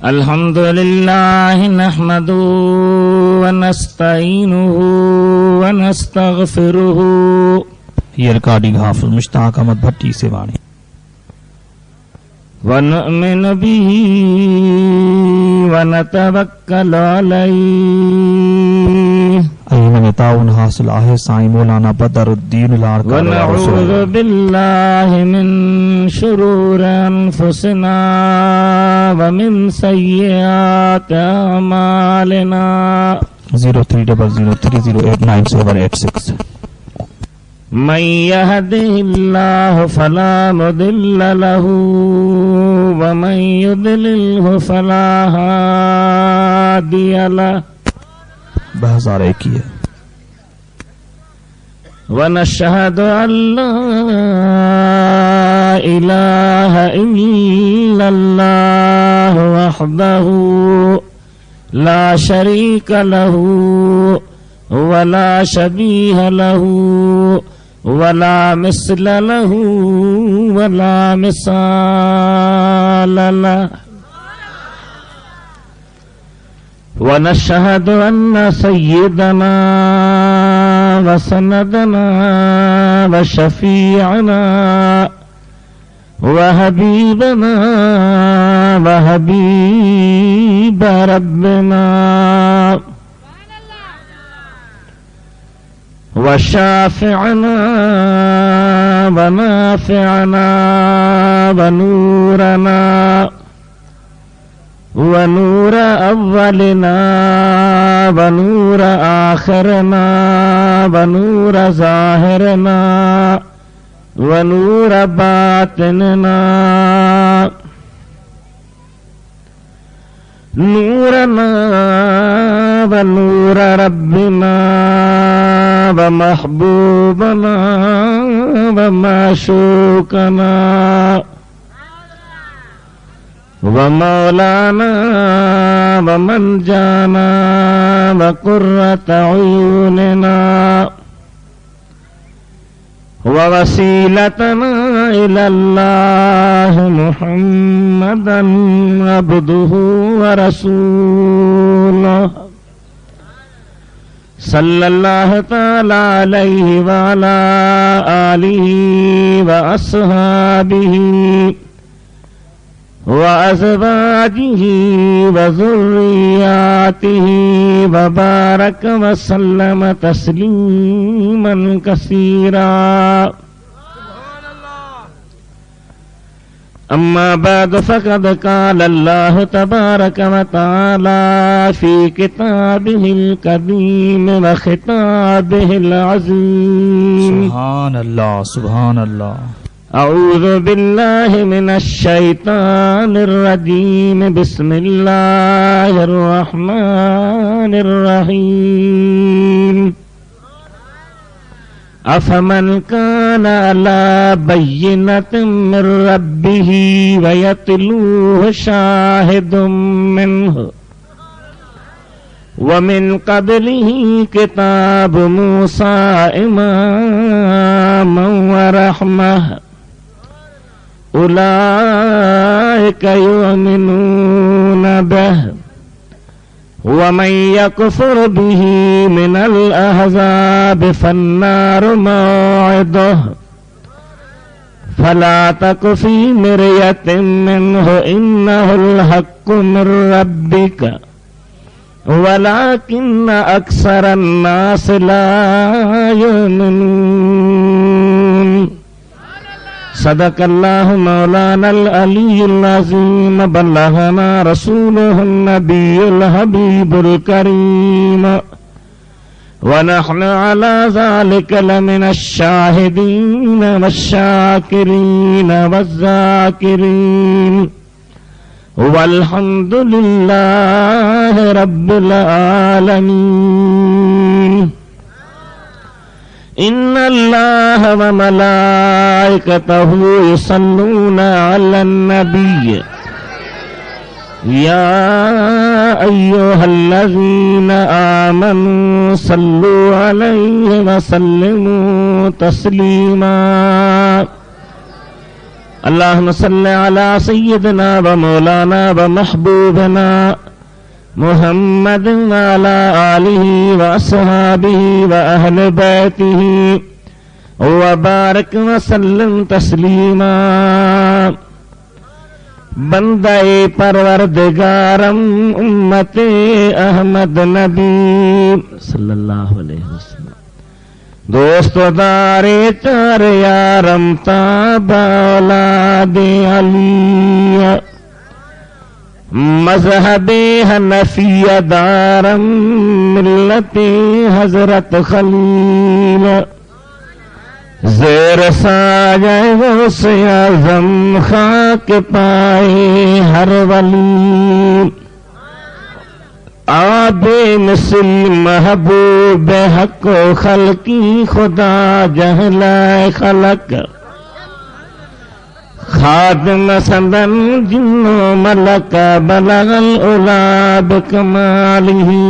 अल्हम्दुलिल्लाह नहमदुहु व नस्तईनुहु व नस्तगफिरुहु। ये रिकॉर्डिंग हाफिज मुश्ताक अहमद भट्टी से वाणी। व नु'मिनु बिही व नतवक्कलु अलैहि। में ताउन हासिल आहे साईं मौलाना बदरुद्दीन लाड़ व नऊज़ु बिल्लाहि मिन शुरूरि अनफुसिना व मिन सय्यिआति अमालिना। 030030898786। मन यहदिहिल्लाहु फला मुदिल्ल लहू व मन युद्लिल्हु फला हादिय लहु। 2021। व नशहदु अल्ला इलाहा इल्लल्लाह वहदहु ला शरीक लहू वला शबीह लहू वला मिस्ल लहू वला मिसाल लहू। व नशहदु अन्न सय्यदना व सनदना व शफीअना व हबीबना व हबीब रब्बना व शाफिअना व नाफिअना व नूरना व नूर अव्वलिना व नूर आखिरना व नूर ज़ाहिरना व नूर बातिनना नूरना व नूर रब्बिना व महबूबना व माशूकना व मौलाना व मन जाना व कुर्रत अयूनिना व वसीलतना इलल्लाह मुहम्मदन अब्दुहु व रसूलुहु सल्लल्लाहु तआला अलैहि व अला आलिहि व अस्हाबिहि व अज़वाजिही व ज़ुर्रियातिही व बारक व सल्लम तस्लीमन कसीरा। अम्मा बाद फ़क़द क़ाल अल्लाहु तबारक व तआला फ़ी किताबिहिल कदीम व ख़िताबिहिल अज़ीम। सुभान अल्लाह सुभान अल्लाह। अऊज़ु बिल्लाहि मिनश शैतानिर रजीम। बिस्मिल्लाहिर रहमानिर रहीम। अफमन काना अला बय्यिनतिन मिर रब्बिही व यतलूहु शाहिदुम मिन्हु व मिन क़ब्लिही किताबु मूसा इमामन व रहमह उलाइका युमिनून बिही व मन यकफुर बिही मिनल अहज़ाब फन्नारु मौइदुहु फला तकु फी मिर्यतिन मिन्हु इन्नहुल हक्कु मिर रब्बिका वलाकिन्न अक्सरन नास ला युमिनून। सदकल्लाहु मौलानल अलीयुल अज़ीम। बल्लगना रसूलुहुन नबियुल हबीबुल करीम व नहनु अला ज़ालिका लमिनश शाहिदीन वश्शाकिरीन वज़्ज़ाकिरीन वल्हम्दुलिल्लाहि रब्बिल आलमीन। इन्नल्लाह व मलाइकतहु युसल्लूना अलन नबी या अय्युहल्लज़ीना आमनू सल्लू अलैहि व सल्लिमू तस्लीमा। अल्लाहुम्मा सल्लि अला सय्यिदिना व मौलाना व महबूबना मुहम्मद व अला आलिहि व अस्हाबिहि व अहले बैतिहि व बारिक व सल्लिम तस्लीमा। बंदे परवरदिगारम उम्मते अहमद नबी सल्लल्लाहु अलैहि वसल्लम। दोस्तदारे चार यारम ताबौलादे अली मजहबे हनफिया दारम मिल्लते हजरत खलील ज़ेर साये गौसे आज़म खाक पाए हर वली आबे मिसल महबूब हक खल्की खुदा जहलाए खलक खादिम सदन जिन्नो मलक बलगल उला बिकमालिही।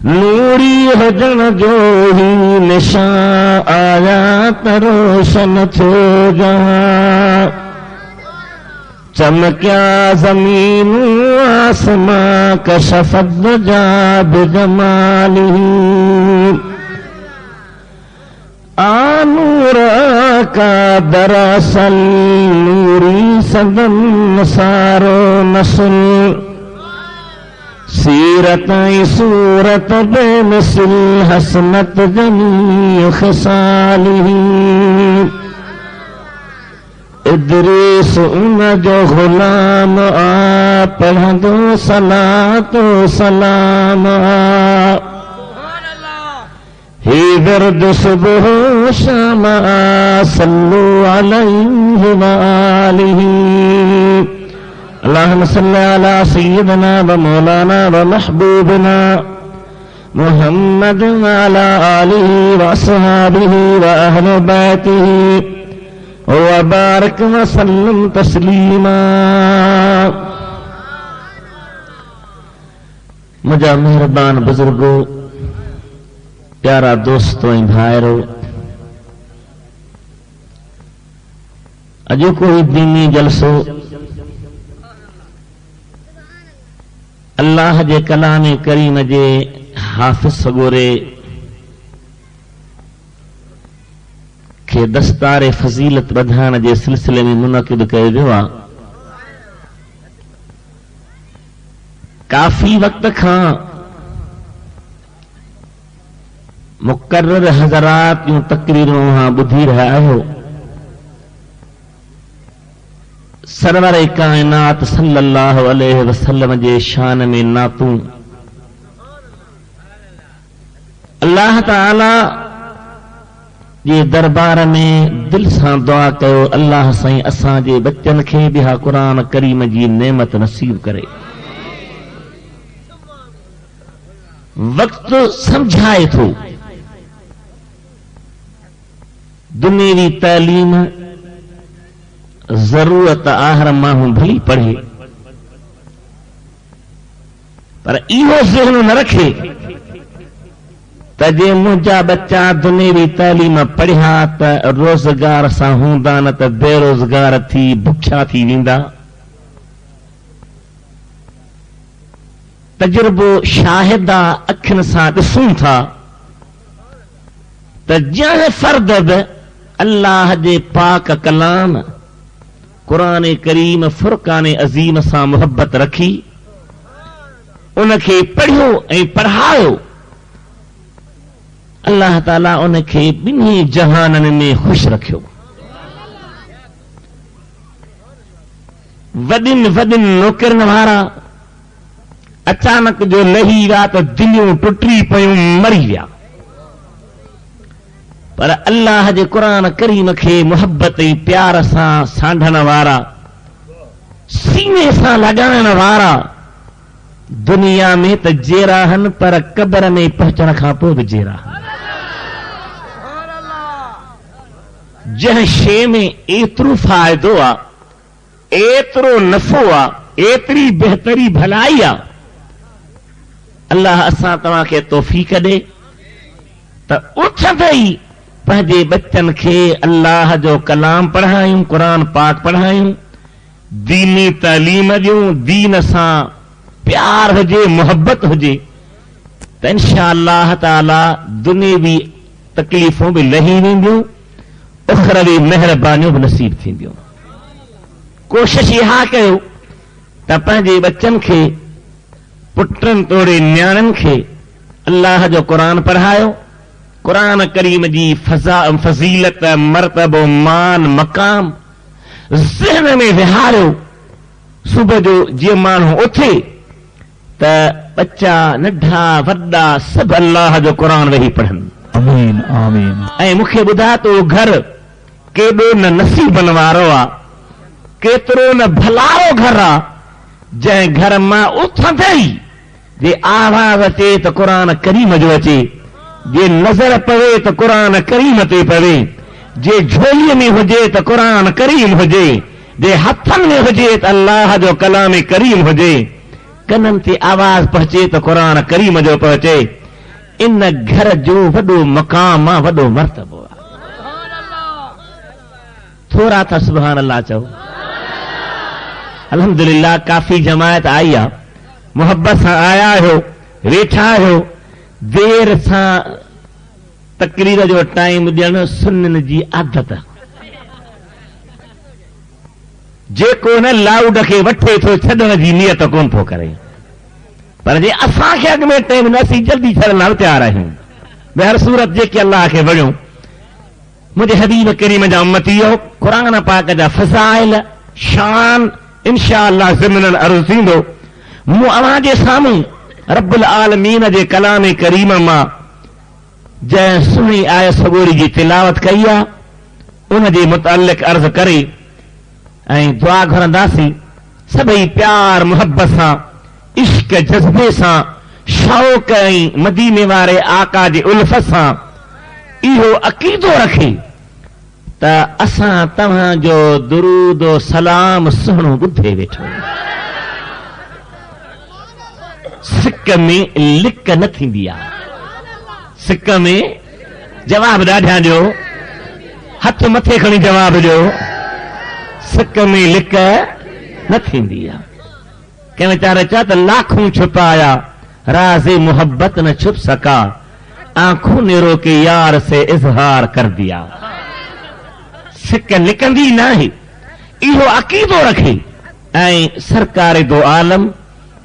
नूरी हुजण जो ही निशान आया त रोशन थो जहां चमकिया ज़मीन आसमां कशफत जा बिजमालिही। आनूर का दरअसल नूरी सदन सारो नस्ल सीरत सूरत बेमिसल हसनत जमी खसालिही। इद्रीस उन जो गुलाम आ पढ़ंदो सलातो सलाम आ ही विर्द सुबह शाम आ सल्लु अलैहि व आलिही। अल्लाहुम्मा सल्लि अला सय्यिदिना व मौलाना व महबूबना मुहम्मद व अला आलिहि व अस्हाबिहि व अहले बैतिहि व बारिक व सल्लिम तस्लीमा। मुझा मेहरबान बुजुर्गो, प्यारा दोस्तों ऐं भाइरो, अॼु कोई दीनी जलसो अल्लाह जे कलाम करीम जे हाफ़िज़ सगोरे खे दस्तारे फज़ीलत वधाइण जे सिलसिले में मुनक़िद कयो वियो आहे। काफ़ी वक़्त खां मुक़र्रर हज़रात जूं तक़रीरूं ॿुधी रहिया आहियो। सरवर कायनात सल्लल्लाहु अलैहि वसल्लम जे शान में नातूं अल्लाह ताला जे दरबार में दिल सां दुआ कयो, अल्लाह साईं असां जे बच्चन खे बि हा क़ुरान करीम जी नेमत नसीब करे। वक़्तु समझाए थो दुनियावी तालीम जरूरत आहर माण्हू भली पढ़े, पर इहो ज़हन न रखे त जे मुंहिंजा बच्चा दुनियावी तालीम पढ़िया त रोज़गार सां हूंदा, न त बेरोज़गार थी बुखिया थी वेंदा। तजुर्बो शाहिदा अखियुनि सां ॾिसूं था त जंहिं फर्द बि अल्लाह जे पाक कलाम क़ुरान करीम फुरकान अज़ीम सां मुहबत रखी, उनखे पढ़ियो ऐं पढ़ायो, अल्लाह ताला उनखे ॿिन्ही जहाननि में ख़ुशि रखियो। वॾियुनि वॾियुनि नौकरनि वारा अचानक जो लही विया त दिलियूं टुटी पयूं, मरी विया। पर अल्लाह जे क़ुरान करीम खे मुहबत ऐं प्यार सां सांढण वारा, सीने सां लॻाइण वारा दुनिया में त जेरा आहिनि, पर क़ब्र में पहुचण खां पोइ बि जेरा। जंहिं शइ में एतिरो फ़ाइदो आहे, एतिरो नफ़ो आहे, एतिरी बहितरी भलाई आहे, अल्लाह असां तव्हांखे तौफ़ीक़ ॾे त उथंदे ई पंहिंजे बच्चन खे अल्लाह जो कलाम पढ़ायूं, क़ुरान पाक पढ़ायूं, दीनी तालीम ॾियूं, दीन सां प्यार हुजे, मोहब्बत हुजे, त इंशाअल्लाह ताला दुनियावी तकलीफ़ूं बि लही वेंदियूं, उखरवी महिरबानियूं बि नसीब थींदियूं। कोशिश इहा कयो त पंहिंजे बच्चन खे, पुटनि तोड़े न्याणनि खे अल्लाह जो क़ुरान पढ़ायो, क़ुरान करीम जी फज़ीलत, मर्तबो, मान, मक़ाम ज़हन में विहारियो। सुबुह जो जीअं माण्हू उथे त बच्चा नंढा वॾा सभु अल्लाह जो क़ुरान वेही पढ़नि। आमीन आमीन। ऐं मूंखे ॿुधा तो घर केॾो न नसीबनि वारो आहे, केतिरो न भलारो घर आहे, जंहिं घर मां उथंदे ई जे आवाज़ अचे त क़ुरान करीम जो अचे, जे नज़र पवे त क़ुरान करीम ते पवे, जे झोलीअ में हुजे त क़ुरान करीम हुजे, जे हथनि में हुजे त अल्लाह जो कलाम करीम हुजे, कननि ते आवाज़ पहुचे त क़ुरान करीम जो पहुचे। इन घर जो वॾो मक़ाम आहे, वॾो मर्तबो आहे। थोरा था सुभान अल्लाह चओ। अल्हम्दुलिल्लाह काफ़ी जमायत आई आहे, मोहब्बत सां आया आहियो, वेठा आहियो। देर सां तकरीर जो टाइम ॾियणु सुन्ननि जी आदत। जेको न लाउड खे वठे थो छॾण जी नियत कोन थो करे, पर जे असांखे अॻ में टाइम न, असीं जल्दी छॾण लाइ तयार आहियूं। बहर सूरत जेके अल्लाह खे वणियो, मुंहिंजे हबीब करीम जा उम्मतियो, क़ुरान पाक जा फज़ाइल, शान इंशाअल्लाह ज़िमनन अर्ज़ थींदो। मूं अव्हां जे साम्हूं रब्बुल आलमीन जे कलाम करीम मां जंहिं सुहिणी आयत सॻोरी जी तिलावत कई आहे, उन जे मुतालिक़ अर्ज़ करे ऐं दुआ घुरंदासीं। सभई प्यार मोहब्बत सां, इश्क जज़्बे सां, शौक़ ऐं मदीने वारे आका जी उल्फत सां इहो अक़ीदो रखे त असां तव्हांजो दुरूद सलाम सुहिणो ॿुधे वेठो। सिक में लिक न थींदी आहे, सिक में जवाब ॾाढा ॾियो, हथ मथे खणी जवाब ॾियो। सिक में लिक न थींदी आहे। कंहिं वीचारे चयो त लाखूं छुपाया राज़े मोहब्बत न छुप सका, आंखों ने रोके यार से इज़हार कर दिया। सिक लिकंदी न आहे, इहो अक़ीदो रखे ऐं सरकार दो आलम,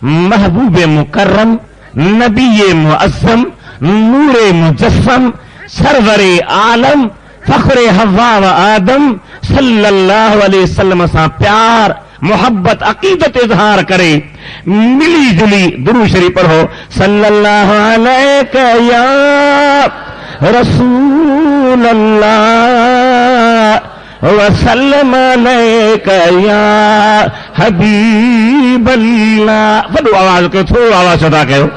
महबूब मुकर्रम, नबी मुअज़्ज़म, नूरे मुजस्सम, सरवरे आलम, फख्रे हवा व आदम सल्लल्लाहु अलैहि वसल्लम सां प्यार मोहब्बत अक़ीदत इज़हार करे मिली जुली दुरूद शरीफ पढ़ो। सल्लल्लाहु अलैका या रसूल अल्लाह व सल्लम अलैका या हबीब अल्लाह। वॾो आवाज़ कयो, थोरो आवाज़ अदा कयो।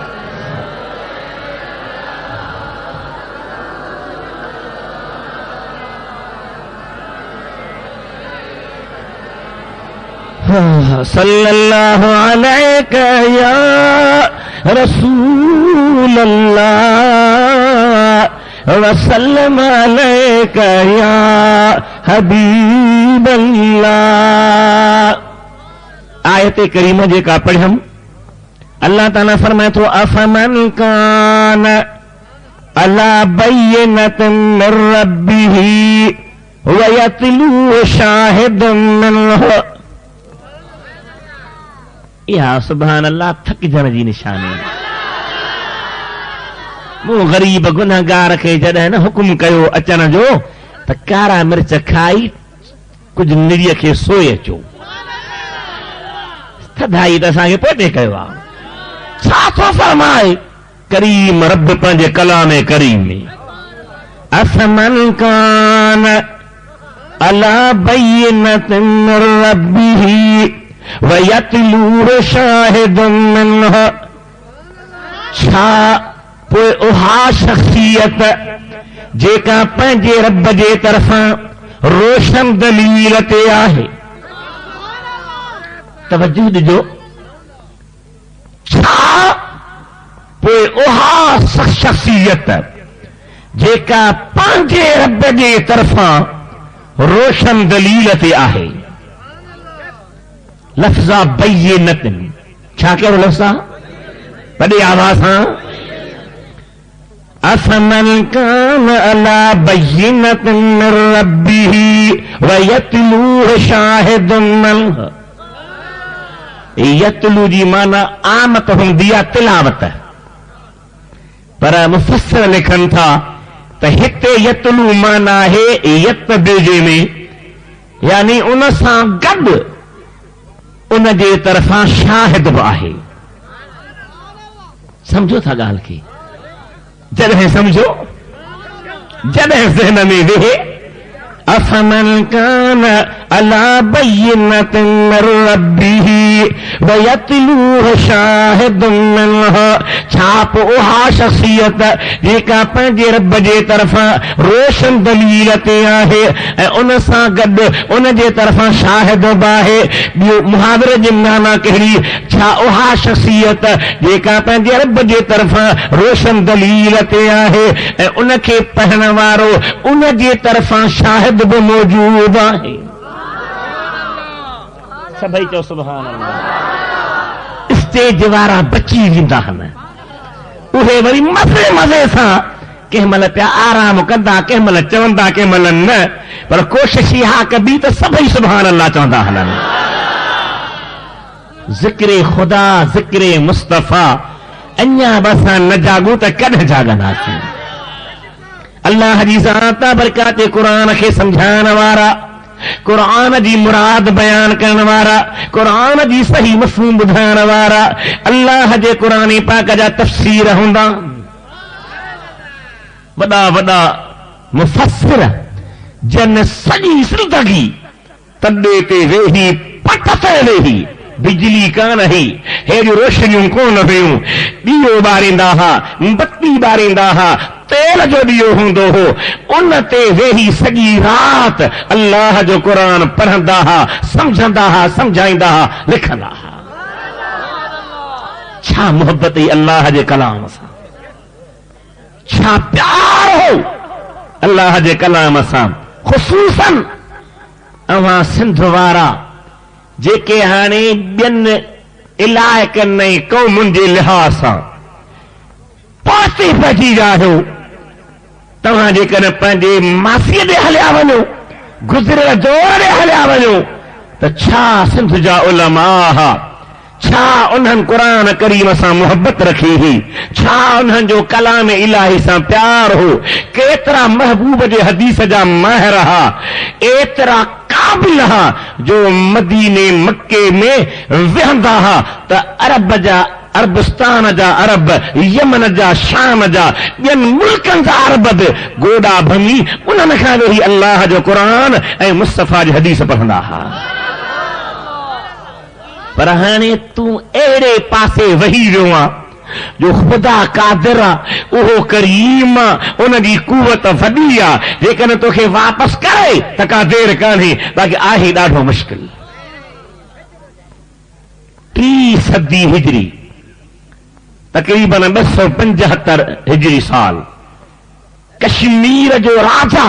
सल्लल्लाहु अलैका या रसूल अल्लाह व सल्लम अलैका या हबीब अल्लाह। आयत करीम जेका पढ़ियमि, अल्लाह ताला फरमाए थो अफमन कान अला बय्यनतिन मिर रब्बिही व यतलू शाहिदुम मिनहु। इहा सुभान अल्लाह थकजण जी निशानी। मूं ग़रीब गुनहगार खे जॾहिं न हुकुम कयो अचण जो त कारा मिर्च खाई कुझु निरीअ खे सोए अचो, थधाई त असांखे पोइ कयो आहे। छा थो फरमाए करीम रब पंहिंजे कलाम करीम में, अफमन कान अला बय्यनतिन मिर रब्बिही वयतलू शाहिदुम मिनहु। छा पोइ उहा शख्सियत जेका पंहिंजे रब जे तरफ़ां रोशन दलील ते आहे, तवज्जो ॾिजो, छा पोइ उहा शख्सियत जेका पाण पंहिंजे रब जे तरफ़ां रोशन दलील ते आहे। लफ़्ज़ा बय्यिनतन, छा कहिड़ो लफ़्ज़ आहे? वॾे आवाज़ सां, अफ़मन कान अला बय्यिनतिन मिन रब्बिही व यतलूहु शाहिदुन मिनहु। यतलू जी माना आमत हूंदी आहे तिलावत, पर मुफ़स्सिर लिखनि था त हिते यतलू माना आहे यतबे में, यानी उन सां गॾु उन जे तरफ़ां शाहिद बि आहे। समझो था ॻाल्हि खे? जॾहिं समझो, जॾहिं ज़हन में वेहे, अफ़मन कान अला बय्यिनतिन मिन रब्बिही व यतलूहु शाहिदुन मिनहु, छा पोइ उहा शख़्सियत जेका पंहिंजे रब जे तरफ़ां रोशन दलील ते आहे ऐं उन सां गॾु उन जे तरफ़ां शाहिद बि आहे। ॿियो मुहावरे जी माना कहिड़ी? छा उहा शख़्सियत जेका पंहिंजे रब जे तरफ़ां रोशन दलील ते आहे ऐं उनखे पढ़ण वारो उन जे तरफ़ां शाहिद बि मौजूद आहे। सभई चओ सुभान अल्लाह। स्टेज वारा बची वेंदा आहिनि, उहे वरी मज़े मज़े सां कंहिं महिल पिया आराम कंदा, कंहिं महिल चवंदा, कंहिं महिल न, पर कोशिश इहा कबी त सभई सुभान अल्लाह चवंदा हलनि। ज़िक्रे ख़ुदा, ज़िक्रे मुस्तफ़ा, अञा बि असां न जागूं त कॾहिं जागंदासीं? अल्लाह जी ज़ात बरकात क़ुरान खे समझाइण वारा, क़ुरान जी मुराद बयान करण वारा, क़ुरान जी सही मफ़हूम ॿुधाइण वारा, अल्लाह जे क़ुरान पाक जा तफ़सीर हूंदा। वॾा वॾा मुफ़स्सिर जन सॼी ज़िंदगी तॾे ते वेही, पट ते वेही, बिजली कान हुई, हेॾियूं रोशनियूं कोन हुयूं, ॾीओ ॿारींदा हुआ, बत्ती ॿारींदा हुआ, तेल जो ॾीओ हूंदो हो, उन ते वेही सॼी राति अल्लाह जो क़ुरान पढ़ंदा हुआ, सम्झंदा हुआ, सम्झाईंदा हुआ, लिखंदा हुआ। छा मोहब्बत ई अल्लाह जे कलाम सां, छा प्यार हो अल्लाह जे कलाम सां। ख़ुसूसन अवां सिंध वारा जेके हाणे ॿियनि इलाइक़नि ऐं क़ौमुनि जे लिहाज़ सां पासे पइजी विया आहियो, तव्हां जेकॾहिं पंहिंजे मासीअ ॾे हलिया वञो, गुज़िरियल दौर ॾे हलिया वञो, त छा सिंध जा उलमा हुआ, छा उन्हनि क़ुरान करीम सां मोहब्बत रखी हुई, छा उन्हनि जो कलाम इलाही सां प्यार हो, केतिरा महबूब जे हदीस जा माहिर हुआ, एतिरा क़ाबिल हुआ जो मदीने मक्के में वेहंदा हुआ त अरब जा, अरबस्तान जा अरब, यमन जा, शाम जा, ॿियनि मुल्कनि जा अरब बि गोॾा भञी उन्हनि खां वेही अल्लाह जो क़ुरान ऐं मुस्तफ़ा जी हदीस पढ़ंदा हुआ। पर हाणे तूं अहिड़े पासे वही वियो आहे जो ख़ुदा कादिर आहे, उहो करीम आहे, उन जी कुवत वॾी आहे, जेकॾहिं तोखे वापसि करे त का देरि कान्हे, बाक़ी आहे ॾाढो मुश्किल। 3 सदी हिजरी, तक़रीबन 275 हिजरी साल, कश्मीर जो राजा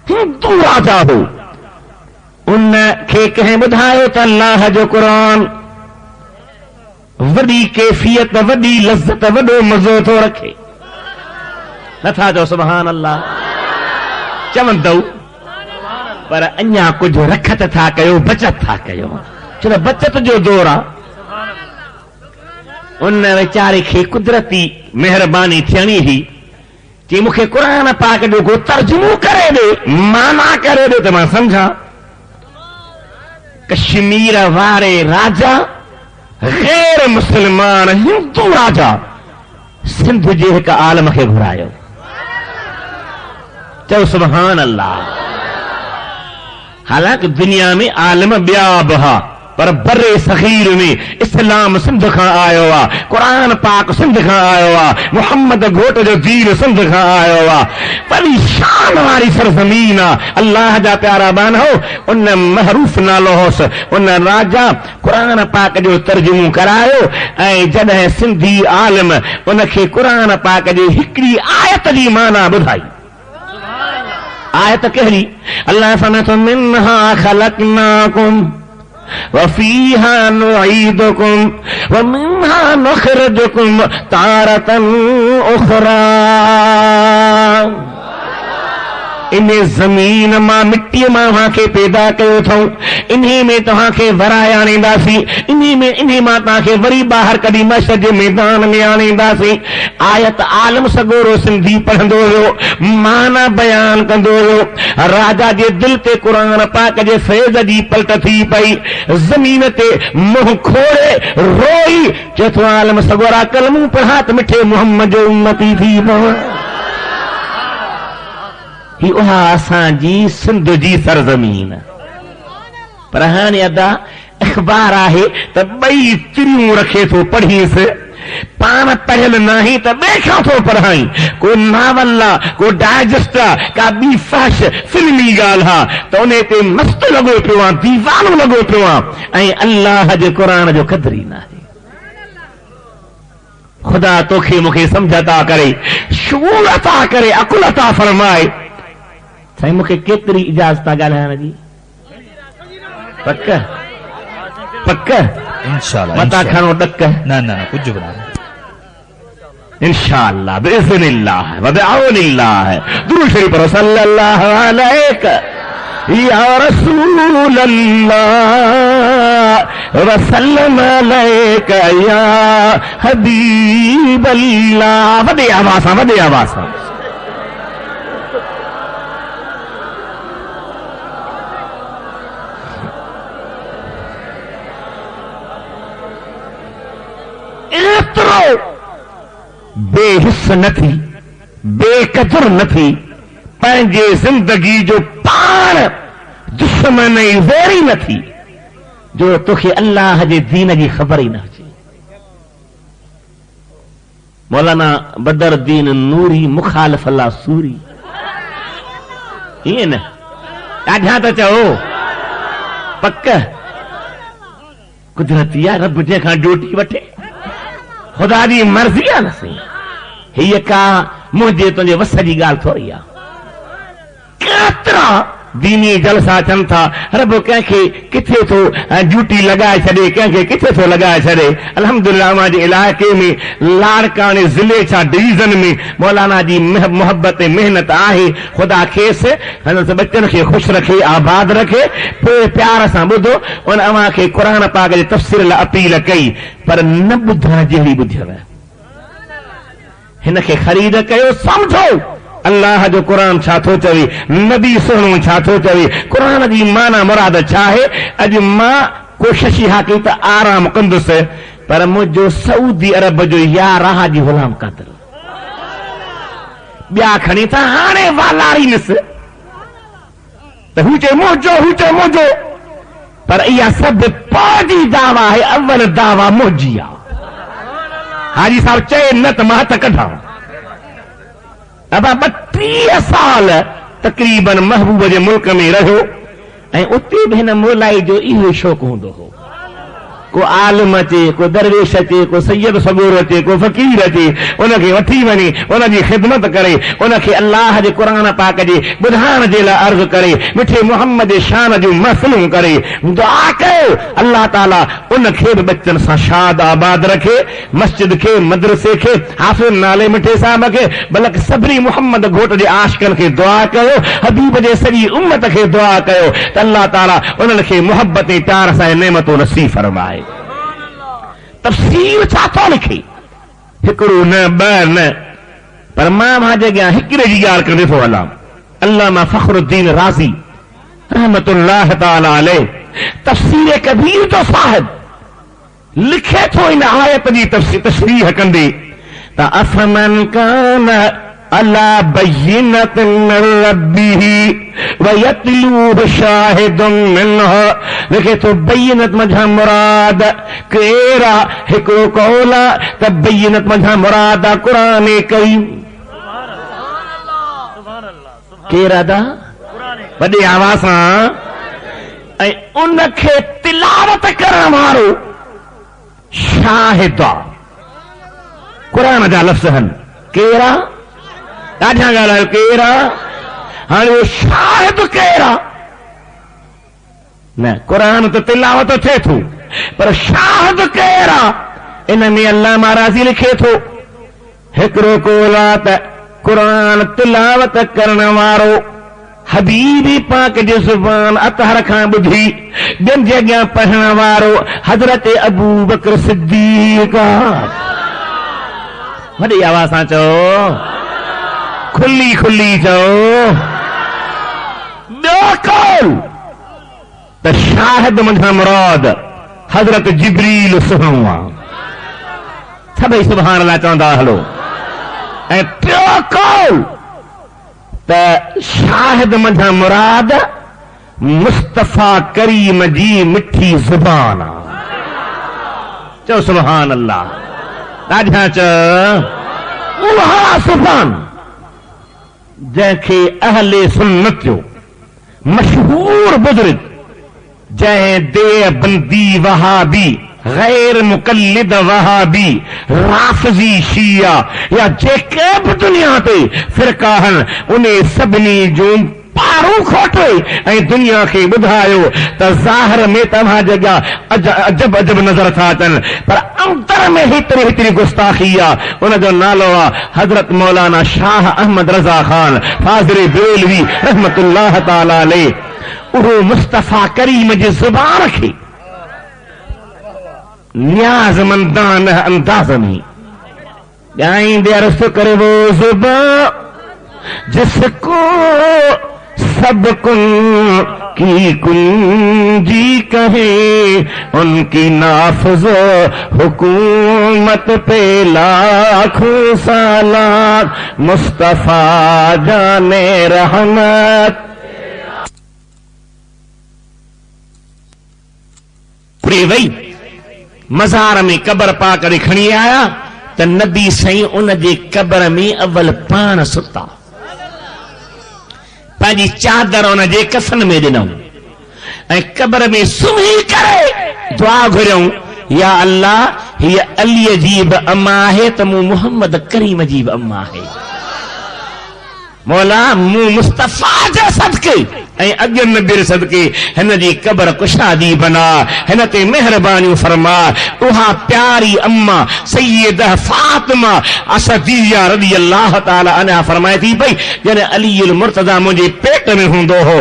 हिंदू राजा हो, उन खे कंहिं ॿुधायो त अल्लाह जो क़ुरान वॾी कैफ़ियत, वॾी लज़्ज़त, वॾो मज़ो थो रखे। नथा चओ सुभान अल्लाह? चवंदव, पर अञा कुझु रखत था कयो, बचत था कयो, छो त बचत जो दौर आहे। उन वीचारे खे कुदरती महिरबानी थियणी हुई, चई मूंखे क़ुरान पाक जो को तर्जुमो करे ॾे, माना करे ॾे त मां सम्झां। कश्मीर वारे राजा, गैर मुस्लमान हिंदू राजा, सिंध जे हिक आलम खे घुरायो। चओ सुभान अल्लाह। हालांकि दुनिया में आलम ॿिया बि हुआ, पर बरे सग़ीर में इस्लाम सिंध खां आयो आहे, क़ुरान पाक सिंध खां आयो आहे, मुहम्मद घोट जो दीन सिंध खां आयो आहे। वॾी शान वारी सरज़मीन आहे, अल्लाह जा प्यारा बान हो, उन महरूफ नालो होसि, उन राजा क़ुरान पाक जो तर्जुमो करायो ऐं जॾहिं सिंधी आलिम उनखे क़ुरान पाक जी हिकिड़ी आयत जी माना ॿुधाई, आयत कहिड़ी अल्लाह फरमाए थो मिन्हा खलकनाकुम वफीहा नुईदुकुम वमिन्हा नुखरिजुकुम तारतन उखरा। इन्हें जमीन मां मिट्टी मां के पैदा कयो थऊं, इन्हीं में तव्हांखे वराए आणींदासीं, इन्हीं मां तव्हांखे वरी ॿाहिरि कढी मश जे मैदान में आणींदासीं। आयत आलम सगोरो सिंधी पढ़ंदो हुयो, माना बयान कंदो हुयो। राजा जे दिल ते क़ुरान पाक जे फैज़ जी पलट थी पई, जमीन ते मुंह खोड़े रोई, चए थो आलम सगोरा कलमूं पढ़ा त मिठे मोहम्मद जो उम्मती थी पव। ही उहा असांजी सिंध जी सरज़मीन। पर हाणे अदा अख़बार आहे त ॿई चिड़ियूं रखे थो पढ़ीस, पाण पढ़ियल नाही त ॿिए खां थो पढ़ाई। को नावल आहे, को डाइजेस्ट आहे, का ॿी फहश फिल्मी ॻाल्हि आहे त उन ते मस्त लॻो पियो आहे, दीवानो लॻो पियो आहे, ऐं अल्लाह जे क़ुरान जो क़दर ई नाहे। ख़ुदा तोखे मूंखे सम्झ अता करे, शूर अता करे, अकुल अता फरमाए। साईं मूंखे केतिरी इजाज़त आहे ॻाल्हाइण जी? पक पक इंशाअल्लाह। मता खणो ॾक? न न कुझु बि न। इंशाअल्लाह बिइज़्निल्लाह व बिअौनिल्लाह। दुरूद शरीफ पढ़ो सल्लल्लाहु अलैहि या रसूलल्लाह व सल्लम अलैका या हबीबल्लाह। वॾे आवाज़ सां, वॾे आवाज़ सां। एतिरो बेहिस न थी, बेकदर न थी, पंहिंजे ज़िंदगी जो पाण दुश्मन ऐं वेरी न थी, जो तोखे अल्लाह जे दीन जी ख़बर ई न हुजे। मौलाना बदरुद्दीन नूरी मुखालिफ अल्लाह सूरी, ईअं न ॾाढा त चओ। पक कुदरती आहे, रब जंहिंखां ड्यूटी वठे, ख़ुदा जी मर्ज़ी आहे न सही। हीअ का मुंहिंजे तुंहिंजे वस जी ॻाल्हि थोरी आहे। केतिरा दीनी जलसा अचनि था, रब कंहिंखे किथे थो ड्यूटी लॻाए छॾे, कंहिंखे किथे थो लॻाए छॾे। अल्हम्दुलिल्लाह मुंहिंजे इलाइक़े में लाड़काने ज़िले छा डिवीज़न में मौलाना जी मोहब्बत मेहनत आहे। ख़ुदा खेसि हिन बचनि खे ख़ुशि रखे, आबाद रखे। पोइ प्यार सां ॿुधो, उन अव्हां खे क़ुरान पाक जे तफ़सीर लाइ अपील कई, पर न ॿुधण जहिड़ी ॿुधियव। हिन खे ख़रीद कयो, समझो अल्लाह जो क़ुरान छा थो चवे, नबी सुहिणो छा थो चवे, क़ुरान जी माना मुराद छा आहे। अॼु मां कोशिश इहा कई त आराम कंदुसि, पर मुंहिंजो सऊदी अरब जो यार आहे जी ग़ुलाम क़ादिर। ॿिया खणी त हाणे वालारीनिस त हू चए मुंहिंजो, हू चए मुंहिंजो, पर इहा सभु पोइ जी दावा आहे, अवल दावा मुंहिंजी आहे। हाजी साहब चए न त मां हथ कढां। अबा 32 साल तक़रीबन महबूब जे मुल्क में रहियो, ऐं उते बि हिन मोलाई जो इहो शौक़ु हूंदो हो। को आलिम अचे, को दरवेश अचे, को सैयद सगोर अचे, को फ़कीर अचे, उनखे वठी वञे, उनजी ख़िदमत करे, उनखे अल्लाह जे क़ुरान पाक जे ॿुधाइण जे लाइ अर्ज़ु करे, मिठे मोहम्मद जे शान जूं महफ़िलूं करे, दुआ कयो अल्लाह ताला उनखे बि बच्चनि सां शाद आबाद रखे। मस्जिद खे, मदरसे खे, हाफ़िज़ नाले मिठे साहब खे, बल्कि सभिनी मोहम्मद घोट जे आशिक़नि खे दुआ कयो, हबीब जे सॼी उम्मत खे दुआ कयो त अल्लाह ताला उन्हनि खे मोहब्बत ऐं प्यार सां नेमतूं नसीब फरमाए। तफ़सीर छा थो लिखे, हिकिड़ो न ॿ न, पर मां जॻह हिकिड़े जी ॻाल्हि कंदे थो हलां। अल्लामा फ़खरुद्दीन राज़ी रहमतुल्लाह ताला अलैह तफ़सीर कबीर जो साहिब लिखे थो इन आयत जी तशरीह कंदे त अफ़मन कान अला बय्यिनतिन मिन रब्बिही व यतलूहु शाहिदुन मिन्हु। लिखे थो बय्यिनत मझा मुराद केरा, हिकिड़ो कौल त बय्यिनत मझा मुराद क़ुरान करीम। केरा दा वॾे आवाज़ सां, ऐं उनखे तिलावत करण वारो शाहिद आहे। क़ुरान जा लफ़्ज़ आहिनि केरा, ॾाढा ॻाल्हायो केरा। हाँ वो शाहिद केरा न कुरान तो तिलावत थे थो पर शाहिद केरा इन में अल्लाह महाराजी लिखे थो हिकड़ो कोला त कुरान तिलावत करण वारो हबीबी पाक जी ज़ुबान अतहर खां ॿुधी ॿियनि जे अॻियां पढ़ण वारो हज़रत अबू बकर सिद्दीक़ वॾी आवाज़ सां चओ खुली खुली चओ ॿियो कौल त शाहिद मुंहिंजा मुराद हज़रत जिब्रील सुहिणो आहे सभई सुभान अल्लाह चवंदा हलो ऐं टियों कौल त शाहिद मुंहिंजा मुराद मुस्तफ़ा करीम जी मिठी ज़ुबान आहे चओ सुभान अल्लाह ॾाढा चओ उहा ज़ुबान जंहिंखे अहले सुन्नत जो मशहूर बुजुर्ग जंहिं देवबंदी वहाबी गैर मुकल्लिद वहाबी राफ़िज़ी शिया या जेके बि दुनिया ते फ़िरका आहिनि उन सभिनी जूं पारूं खोटे ऐं दुनिया खे ॿुधायो त ज़ाहिर में तव्हां जॻह अजब अजब नज़र था अचनि पर अंतर में हितरी गुस्ताखी आहे उनजो नालो आहे हज़रत मौलाना शाह अहमद रज़ा ख़ान फ़ाज़िल बेलवी रहमतुल्लाह ताला अलैह उहो मुस्तफ़ा करीम जी ज़ुबान खे न्याज़मंदान अंदाज़ में ॻाईंदे अर्ज़ करे वो ज़ुबान जिसको सब की कुंजी कहे उनकी नाफ़िज़ हुकूमत पे लाखों सालात मुस्तफ़ा जाने रहमत पूरी वही मज़ार में कबर पा करे खणी आया त नबी साईं उन जे कबर में अवल पाण सुता पंहिंजी चादर उन जे कफ़न में ॾिनऊं ऐं कबर में सुम्ही करे दुआ घुरियऊं या अल्लाह हीअ अलीअ जी बि अम्मा आहे त मूं मुहम्मद करीम जी बि अम्मा आहे मौला मूं मुस्तफ़ा जे सदके ऐं अॻियुनि नबी सदके हिन जी कबर कुशादी बना हिन ते महिरबानियूं फरमा उहा प्यारी अम्मा सैयद फातिमा असदिया रज़ी अल्लाह ताला अन्हा फरमाए थी भई जॾहिं अली मुर्तज़ा मुंहिंजे पेट में हूंदो हो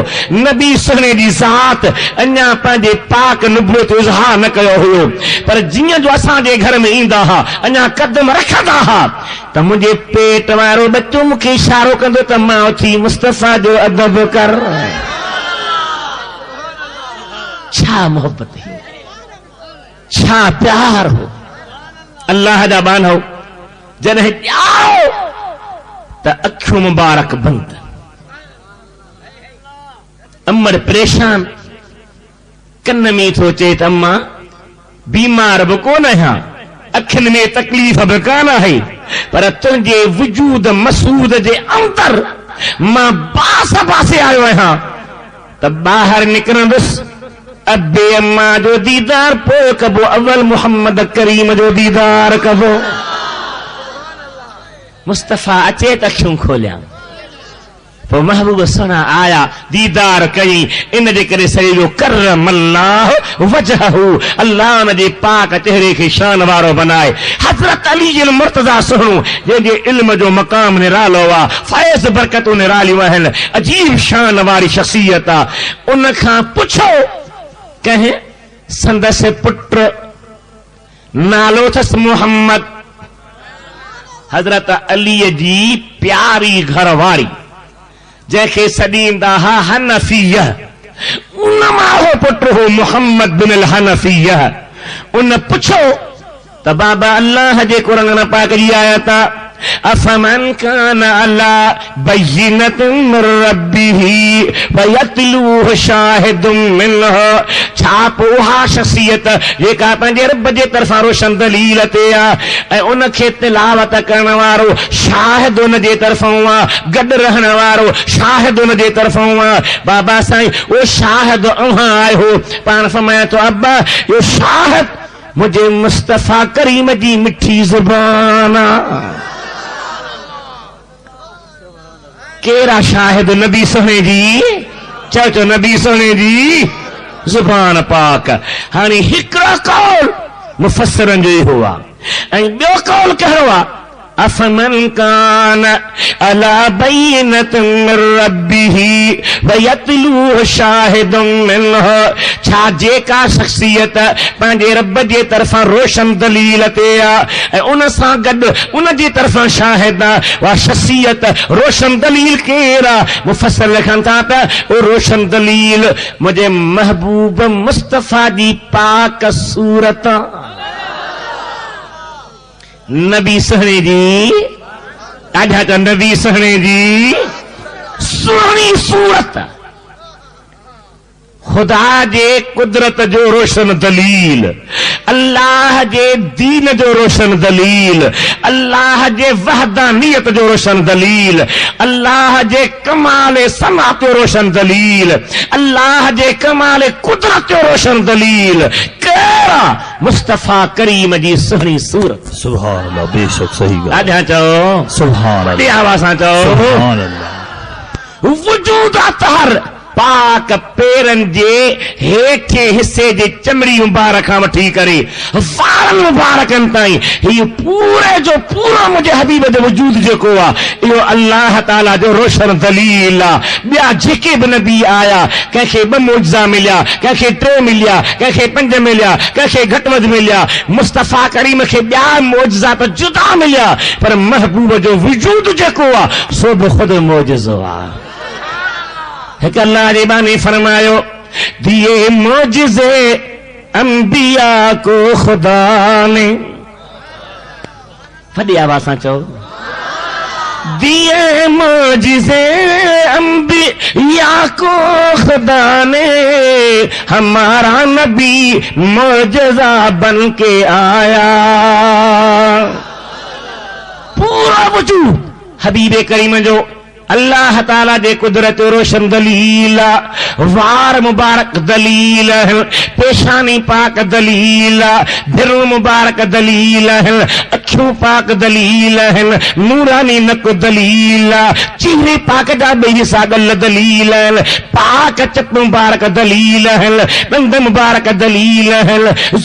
नबी सुहिणे जी ज़ात अञा पंहिंजे पाक नुबूवत इज़हार न कयो हुयो पर जीअं जो असांजे घर में ईंदा हुआ अञा कदम रखंदा हुआ त मुंहिंजे पेट वारो बच्चो मूंखे इशारो कंदो त मां उथी मुस्तफ़ा जो अदब कर छा मोहब्बत है छा प्यार हो अल्लाह जा बान हो जॾहिं ॼाओ त अखियूं मुबारक बंद अमर परेशान कन में थो चए त अम्मा बीमार बि कोन आहियां अखियुनि में तकलीफ़ बि कान आहे पर तुंहिंजे वजूद मसूद जे अंदर मां बास पासे आयो आहियां त ॿाहिरि निकिरंदुसि अबे अम्मा जो दीदार पोइ कबो अवल मुहम्मद करीम जो दीदार कबो मुस्तफ़ा अचे त अखियूं खोलियां पोइ महबूब सुना आया दीदार कई इन जे करे सॼो करम अल्लाह वजहहू अल्लाह उन जे पाक चेहरे खे शान वारो बनाए हज़रत अली जिन मुर्तज़ा सुहिणो जंहिंजे इल्म जो मक़ाम निरालो आहे फैज़ बरकतूं निरालियूं आहिनि अजीब शान वारी शख़्सियत आहे उन खां पुछो कंहिं संदसि पुट नालो अथसि मुहम्मद हज़रत अलीअ जी प्यारी घरवारी जंहिंखे सॾींदा हुआ हनफिया उन मां हो पुट हो मुहम्मद बिन अल हनफिया उन पुछो त बाबा अल्लाह जे क़ुरान पाक जी आयत अफमन कान अला बय्यिनतिन मिन रब्बिही फयतलूहु शाहिदुम मिनहु छा पोहा शख़्सियत जेका पंहिंजे रब जे तरफ़ां रोशन दलील ते आहे ऐं उन खे तिलावत करण वारो शाहिद उन जे तरफ़ां आहे गॾु रहण वारो शाहिद उन जे तरफ़ां आहे बाबा साईं उहो शाहिद अव्हां आहियो पाण फरमाए थो अब्बा इहो शाहिद मुंहिंजे मुस्तफ़ा करीम जी मिठी ज़ुबान आहे केरा शाहिद नबी सोने जी चो नबी सोने जी ज़ुबान पाक। हाणे हिकिड़ो कौल मुफ़स्सिरनि जो ई हुआ ऐं ॿियो कौल कहिड़ो आहे अफ़मन कान अला बैनतिन मिन रब्बिही व यतलूहु शाहिदुन मिनहु। छा जेका शख़्सियत पंहिंजे रब जे तरफ़ां रोशन दलील ते आहे ऐं उन सां गॾु उन जे तरफ़ां शाहिद आहे उहा शख़्सियत रोशन दलील केरु आहे? मुफ़स्सिर लिखनि था त उहो रोशन दलील मुंहिंजे महबूब मुस्तफ़ा जी पाक सूरत नबी सहणे जी ॾाढा त नबी सहणे जी सुहिणी सूरत खुदा जे कुदरत जो रोशन दलील अल्लाह जे दीन जो रोशन दलील अल्लाह जे वहदानियत जो रोशन दलील अल्लाह जे कमाल समा जो रोशन दलील अल्लाह जे कमाल कुदरत जो रोशन दलील केरा मुस्तफ़ा करीम जी सुहिणी सूरत। सुभान अल्लाह, बेशक सही ॻाल्हि। ॾाढा चओ सुभान अल्लाह, आवाज़ सां चओ सुभान अल्लाह। वजूद तहर पाक पेरनि जे हेठे हिसे जे चमड़ी मुबारक खां वठी करे वारनि मुबारकनि ताईं हीउ पूरे जो पूरो मुंहिंजे हबीब जो वजूद जेको आहे इहो अल्लाह ताला जो रोशन दलील आहे। ॿिया जेके बि नबी आया कंहिंखे 2 मुअजिज़ा मिलिया, कंहिंखे 3 मिलिया, कंहिंखे 5 मिलिया, कंहिंखे घटि वधि मिलिया। मुस्तफ़ा करीम खे ॿिया मुअजिज़ा त जुदा मिलिया पर महबूब जो वजूद जेको आहे सो बि ख़ुदि मुअजिज़ो आहे। एक अल्लाह ने बानी फरमायो दिए मोजिज़े अंबिया को खुदा ने, वॾी आवाज़ सां चओ, दिए मोजिज़े अंबिया को खुदा ने हमारा नबी मोजिज़ा बन के आया। पूरा वजूद हबीबे करीम जो अल्लाह ताला जे कुदरत रोशन दलील, वार मुबारक दलील, पेशानी पाक दलील, दिल मुबारक दलील, अखियूं पाक दलील, नूरानी नक दलील, चेहरे पाक जा ॿई सागल दलील, पाक चप मुबारक दलील, दंद मुबारक दलील,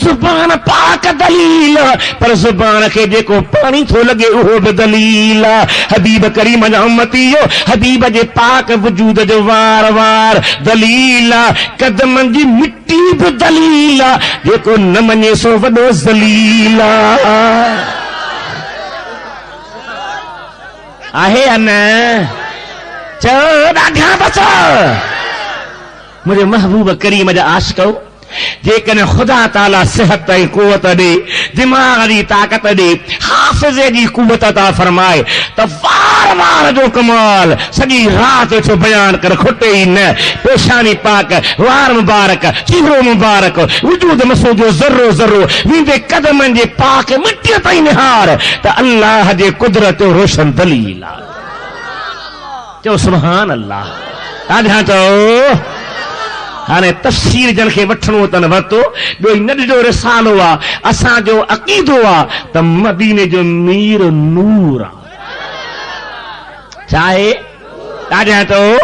ज़ुबान पाक दलील, पर ज़ुबान खे जेको पाणी थो लॻे उहो बि दलील। हबीब करीम जा उम्मतीयो हबीब जे पाक वजूद जो वार वार दलील, कदमनि जी मिट्टी बि दलील, जेको न मञे सो वॾो ज़लील आहे। अन चओ ॾाढा बचा मुंहिंजे महबूब करीम जा आशिक़ो, जेकॾहिं ख़ुदा ताला सिहत ऐं कुवत ॾे, दिमाग़ जी ताक़त ॾे, हाफ़िज़े जी कुवत अता फरमाए त वार वार जो कमाल सॼी राति वेठो बयान कर खुटे ई न। पेशानी पाक, वार मुबारक, चेहरो मुबारक, वजूद मसूद जो ज़र्रो ज़र्रो वेंदे कदमनि जे पाक मिटीअ ताईं निहार त अल्लाह जे कुदरत जो रोशन दलील आहे। चओ सुभान अल्लाह। ॾाढा चओ हाणे तफ़सीर जन खे वठणो अथनि वरितो। ॿियो न ॾिठो रिसालो आहे, असांजो अक़ीदो आहे त मदीने जो मीर नूर आहे। छा आहे? ॾाढा चओ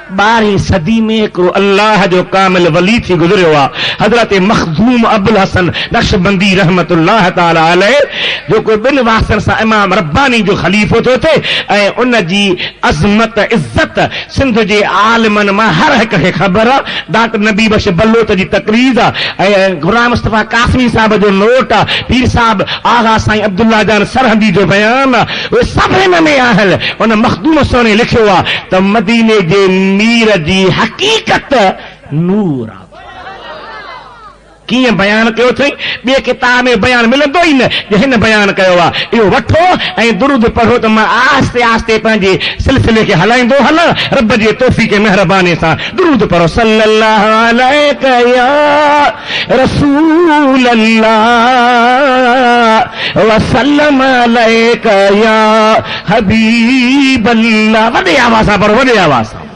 12वीं सदी में हिकिड़ो अल्लाह जो कामिल वली थी गुज़रियो आहे, हज़रत मखदूम अबुल हसन नक्शबंदी रहमतुल्लाह ताला अलैह, जेको 2 वासनि सां इमाम रब्बानी जो ख़लीफ़ो थो थिए ऐं उन जी अज़मत इज़त सिंध जे आलिमनि मां हर हिक खे ख़बर आहे। डॉक्टर नबी बख्श बलोच जी तक़रीज़ आहे ऐं गुलाम मुस्तफ़ा कासमी साहिब जो नोट आहे, पीर साहिब आगा साईं अब्दुल्ला जान सरहंदी जो बयान आहे, उहे सभु हिन में आहिनि। उन मखदूम सोने लिखियो आहे त मदीने जे मीर जी हकीकत नूर आहे। कीअं बयान कयो अथई? ॿिए किताब में बयान मिलंदो ई न, हिन बयान कयो आहे। इहो वठो ऐं दुरूद पढ़ो त मां आस्ते आस्ते पंहिंजे सिलसिले खे हलाईंदो हलां रब जे तौफ़ीक़ महिरबानी सां। दुरूद पढ़ो सल्लल्लाहु अलैका या रसूल अल्लाह व सल्लम अलैका या हबीब अल्लाह। वॾे आवाज़ सां पढ़ो, वॾे आवाज़ सां।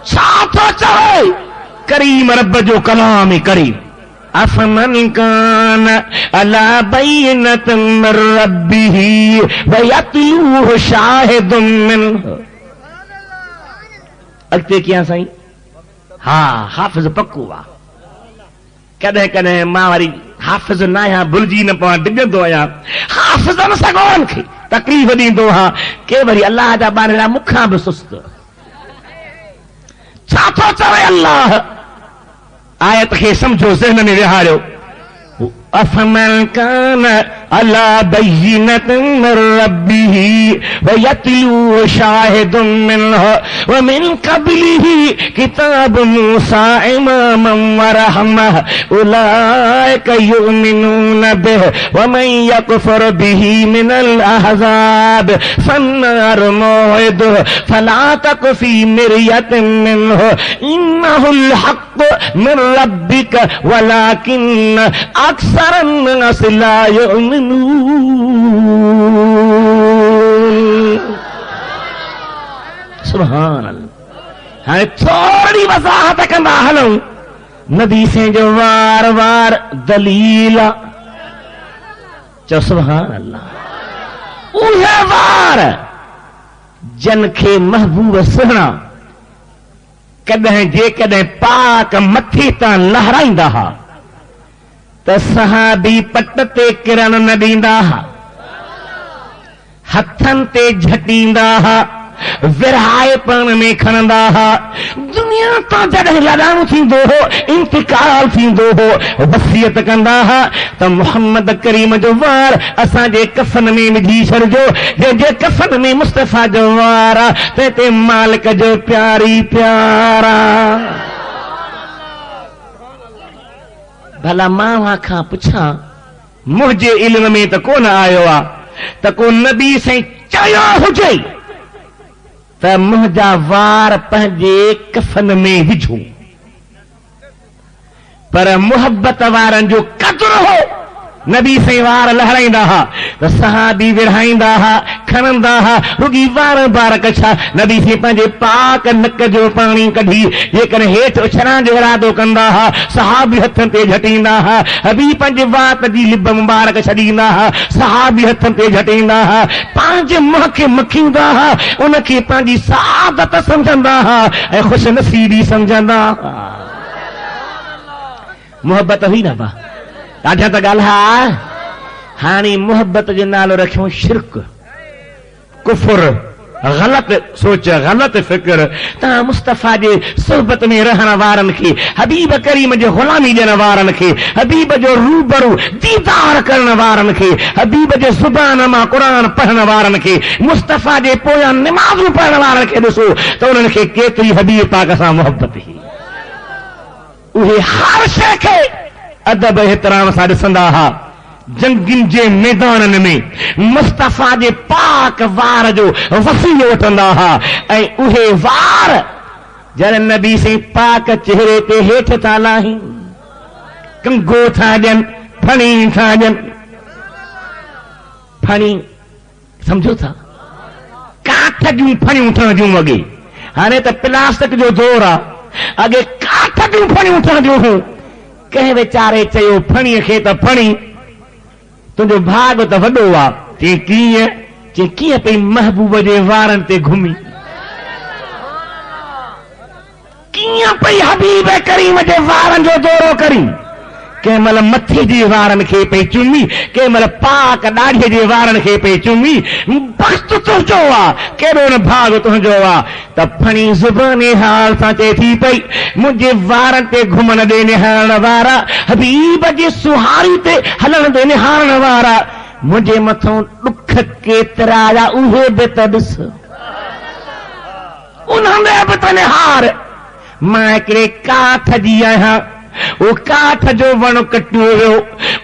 छा थो चवे? करीम रब जो कलाम ही करीम अफमन कान अला बैनतिन मिर रब्बिही व यतलूहु शाहिदुम मिनहु। अॻिते कीअं साईं? हा हाफ़िज़ पक्को आहे। कॾहिं कॾहिं मां वरी हाफ़िज़ न आहियां, भुलिजी न पवां, डिॼंदो आहियां। हाफ़िज़न सॻोन खे तकलीफ़ ॾींदो हा के वरी अलाह जा ॿारड़ा मूंखां बि सुस्त। छा थो चवे अल्लाह? आयत खे समझो, ज़हन में विहारियो। अफमन कान अला बैनतिन मिर रब्बिही व यतलूहु शाहिदुम मिनहु व मिन क़ब्लिही किताब मूसा इमामन व रहमह उलाइका युमिनून बिहि व मन यकफुर बिही मिनल अहज़ाब फन्नार मौइदुहु फला तक फी मिर्यतिन मिनहु इन्नहुल हक़्क़ु मिन रब्बिका वलाकिन अक्सर ला युमिनून। सुभान अल्लाह। हाणे थोड़ी वज़ाहत कंदा हलूं नबी से जो वार वार दलील चो। सुभान अल्लाह। उहे वार जन खे महबूब सुहिणा कॾहिं जेकॾहिं पाक मथे तां लहराईंदा हा त सहाबी पट ते किरण न ॾींदा हा, हथनि ते झटींदा हा, विरहाए पाण में खणंदा हा। दुनिया तां जॾहिं लॻाइणो थींदो हो, इंतकाल थींदो हो, वसियत कंदा हा त मोहम्मद करीम जो वार असांजे कफन में विझी छॾिजो। जंहिंजे कफन में मुस्तफ़ा जो वार आहे तंहिं ते मालिक जो प्यारी प्यारा। भला मां खां पुछां, मुंहिंजे इल्म में त कोन आयो आहे त को नबी साईं चयो हुजे त मुंहिंजा वार पंहिंजे कफन में विझो, पर मुहबत वारनि जो क़द्र हो। नबी साईं वार लहराईंदा हा त सहाबी विरहाईंदा हा, खणंदा हा। रुगी वार बारक छा नबी साईं पंहिंजे पाक नक जो पाणी कढी जेकॾहिं हेठि उछलण जो इरादो कंदा हा, सहाबी हथनि ते झटींदा हा। हबीब पंहिंजे वात जी लिब मुबारक छॾींदा हा, सहाबी हथनि ते झटींदा हा। पंहिंजे मुंहं खे मखींदा हा, उनखे पंहिंजी सआदत सम्झंदा हा ऐं ख़ुशि नसीबी सम्झंदा हा। मोहबत हुई न बा ॾाढा त ॻाल्हि। हाणे मोहबत जो नालो रखियो शिरक, कुफर, गलत सोच, गलत फिक्र। तव्हां मुस्तफ़ा जे सोहबत में रहण वारनि खे, हबीब करीम जो ग़ुलामी ॾियण वारनि खे, हबीब जो रूबरू दीदार करण वारनि खे, हबीब जे ज़ुबान मां क़ुरान पढ़ण वारनि खे, मुस्तफ़ा जे पोयां निमाज़ूं पढ़ण वारनि खे ॾिसो त उन्हनि खे केतिरी हबीब पाक सां मोहबत हुई। उहे हर शइ खे अदब एहतराम सां ॾिसंदा हा। जंगनि जे मैदाननि में मुस्तफ़ा जे पाक वार जो वसीलो वठंदा हा ऐं उहे वार जॾहिं नबी साईं पाक चेहरे ते हेठि था लाहीनि, कंगो था ॾियनि, फणी था ॾियनि। फणी सम्झो था, काठ जूं फणियूं ठहंदियूं अॻे, हाणे त प्लास्टिक जो दौर आहे। अॻे काठ जूं फणियूं ठहंदियूं हुयूं। कंहिं वीचारे चयो फणीअ खे त फणी तुंहिंजो भाग त वॾो आहे। चई कीअं? चई कीअं पई महबूब जे वारनि ते घुमी, कीअं पई हबीब करीम जे वारनि जो दौरो करी। कंहिं महिल मथे जे वारनि खे पई चुमी, कंहिं महिल पाक ॾाढीअ जे वारनि खे पई चुमी। बख़्त तुंहिंजो आहे, कहिड़ो न भाग तुंहिंजो आहे त फणी ज़ुबानी हाल सां चए थी पई मुंहिंजे वारनि ते घुमण ॾे निहारण वारा, हबीब जे सुहारी ते हलण ॾे निहारण वारा। मुंहिंजे मथां ॾुख केतिरा आया उहे बि त ॾिस, उन्हनि बि त निहार। मां हिकिड़े काठ जी आहियां, वो काठ जो वण कटियो वियो,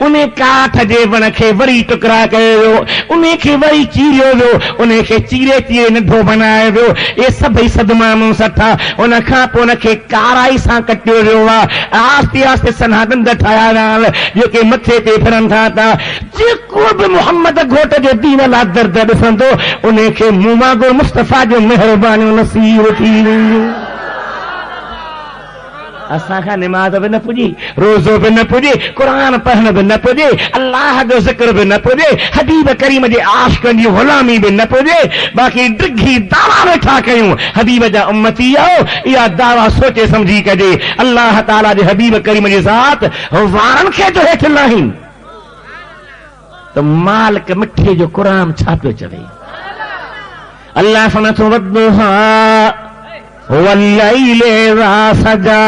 उन काठ जे वण खे वरी टुकड़ा कयो वियो, उन खे वरी चीरियो वियो, उन खे चीरे चीरे नंढो बनायो वियो। ये सभई सदमानू सठा। उन खां पोइ उन खे काराई सां कटियो वियो आहे। आस्ते आस्ते सन्हा ॾंद ठाहिया विया जेके मथे ते फिरनि था। जेको बि मोहम्मद घोट जे दीन लाइ दर्द ॾिसंदो उन खे मूं वांगुरु मुस्तफ़ा जो महिरबानी नसीब थी वेंदियूं। असां खां निमाज़ बि न पुॼी, रोज़ो बि न पुॼे, क़ुरान पढ़ण बि न पुॼे, अल्लाह जो ज़िक्र बि न पुॼे, हबीब करीम जे आशिक़नि जी ग़ुलामी बि न पुॼे, बाक़ी डिघी दावा वेठा कयूं हबीब जा उम्मती आओ। इहा दावा सोचे समझी कजे। अल्लाह ताला जे हबीब करीम जे ज़ात वारनि खे जो हेठि लाहीन त मालिक मिठे जो क़ुरान छा पियो चवे। अल्लाह फरमातो वद्दुहा वल्लैलि इज़ा सजा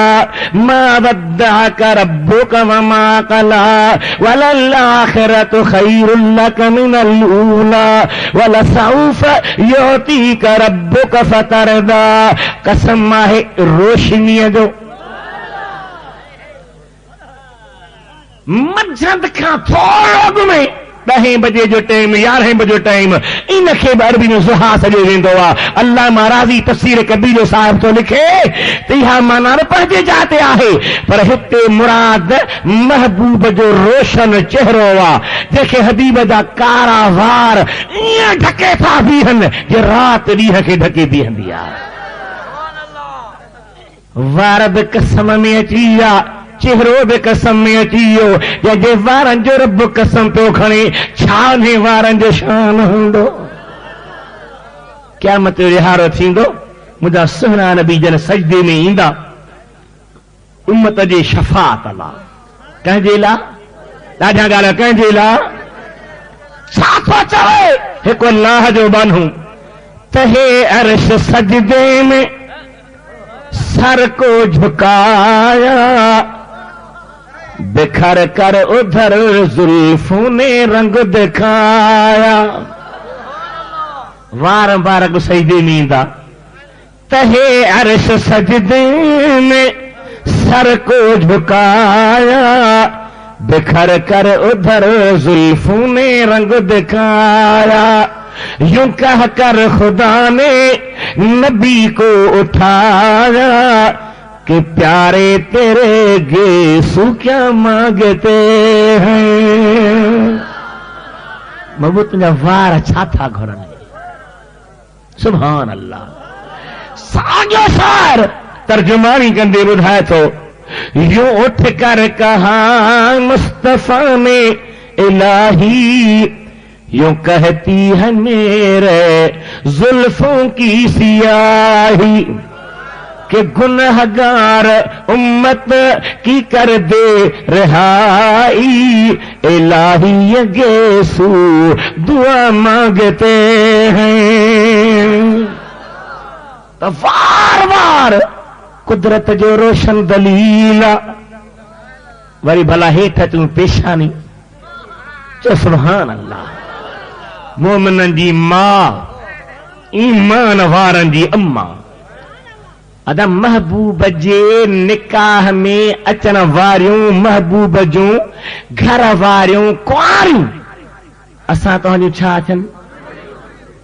मा वद्दअक रब्बुक वमा क़ला वलल आखिरतु खैरुल लक मिनल ऊला वलसौफ युतीक रब्बुक फतरदा। कसम आहे रोशनीअ जो, मंझंदि खां थोरो अॻु में 10 बजे जो टाइम, 11 बजे टाइम, इनखे अरबी में ज़ुहा सॼो वेंदो आहे। अल्लाह महाराज़ी तफ़सीर कबीर जो साहिब तो लिखे त इहा माना पंहिंजे जाते आहे, पर हिते मुराद महबूब जो रोशन चेहरो आहे, जंहिंखे हबीब जा कारा वार ईअं ढके था बीहनि जे राति ॾींहं खे ढके बीहंदी आहे। वार बि कसम में अची विया, चेहरो बि कसम में अची वियो, जंहिंजे वारनि जो रब कसम पियो खणे, छा उन वारनि जो शान हूंदो। क़यामत जो रिहारो थींदो, मुंहिंजा सुहिणा नबी जन सजदे में ईंदा उम्मत जे शफ़ाअत लाइ। कंहिंजे लाइ? ॾाढा ॻाल्हि कंहिंजे लाइ? छा थो चवे? हिकु अल्लाह जो बानू त हे अर्श सजदे में सर को झुकाया, बिखर कर उधर जुल्फों ने रंग दिखाया। वार वार को सजदे में ईंदा त हे अर्श सजदे में सर को झुकाया, बिखर कर उधर जुल्फों ने रंग दिखाया। यूं कह कर खुदा ने नबी को उठाया कि प्यारे तेरे गेसू क्या मांगते हैं। महबूब तुंहिंजा वार छा था घुरनि। सुभान अल्लाह। साॻियो सार तर्जुमानी कंदे ॿुधाए थो, यूं उठ कर कहा मुस्तफा ने इलाही, यूं कहती है मेरे जुल्फों की सियाही कि गुनहगार उम्मत की कर दे रिहाई, इलाही ये गेसू दुआ मांगते हैं। तो वार वार कुदरत जो रोशन दलील, वरी भला हेठ तूं पेशानी चो सुभान अल्लाह। मोमिननि जी मां, ईमान वारनि जी अम्मा, अदा महबूब जे निकाह में अचण वारियूं महबूब जूं घर वारियूं कुआरियूं असां तव्हांजूं छा अचनि